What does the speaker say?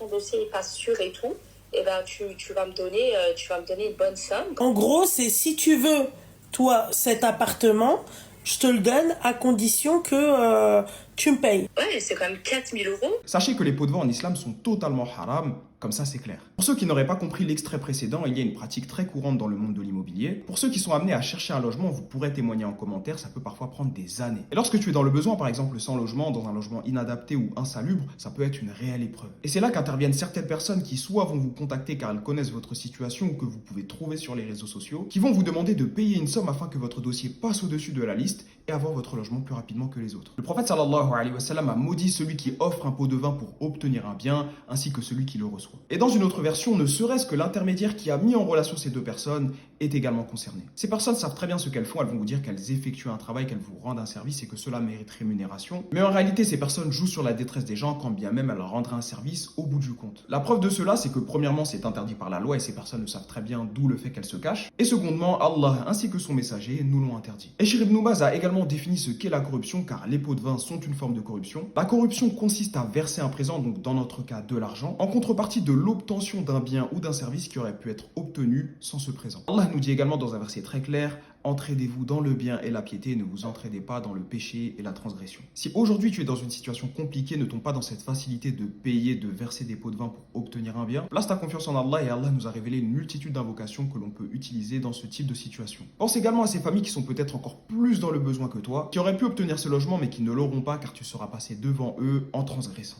ton dossier passe sûr et tout, et ben tu vas tu vas me donner une bonne somme. En gros, c'est si tu veux, toi, cet appartement, je te le donne à condition que tu me payes. Ouais, c'est quand même 4 000 euros. Sachez que les pots de vin en islam sont totalement haram, comme ça c'est clair. Pour ceux qui n'auraient pas compris l'extrait précédent, il y a une pratique très courante dans le monde de l'immobilier. Pour ceux qui sont amenés à chercher un logement, vous pourrez témoigner en commentaire, ça peut parfois prendre des années. Et lorsque tu es dans le besoin, par exemple sans logement, dans un logement inadapté ou insalubre, ça peut être une réelle épreuve. Et c'est là qu'interviennent certaines personnes qui soit vont vous contacter car elles connaissent votre situation ou que vous pouvez trouver sur les réseaux sociaux, qui vont vous demander de payer une somme afin que votre dossier passe au-dessus de la liste et avoir votre logement plus rapidement que les autres. Le prophète sallallahu alayhi wa sallam a maudit celui qui offre un pot de vin pour obtenir un bien, ainsi que celui qui le reçoit. Et dans une autre version, ne serait-ce que l'intermédiaire qui a mis en relation ces deux personnes est également concerné. Ces personnes savent très bien ce qu'elles font, elles vont vous dire qu'elles effectuent un travail, qu'elles vous rendent un service et que cela mérite rémunération. Mais en réalité, ces personnes jouent sur la détresse des gens quand bien même elles rendraient un service au bout du compte. La preuve de cela, c'est que premièrement, c'est interdit par la loi et ces personnes ne savent très bien d'où le fait qu'elles se cachent. Et secondement, Allah ainsi que son messager nous l'ont interdit. Et Cheikh Ibn Baz a également défini ce qu'est la corruption car les pots de vin sont une forme de corruption. La corruption consiste à verser un présent, donc dans notre cas de l'argent, en contrepartie de l'obtention d'un bien ou d'un service qui aurait pu être obtenu sans ce présent. Allah nous dit également dans un verset très clair: entraidez-vous dans le bien et la piété, ne vous entraidez pas dans le péché et la transgression. Si aujourd'hui tu es dans une situation compliquée, ne tombe pas dans cette facilité de payer, de verser des pots de vin pour obtenir un bien. Place ta confiance en Allah et Allah nous a révélé une multitude d'invocations que l'on peut utiliser dans ce type de situation. Pense également à ces familles qui sont peut-être encore plus dans le besoin que toi, qui auraient pu obtenir ce logement mais qui ne l'auront pas car tu seras passé devant eux en transgressant.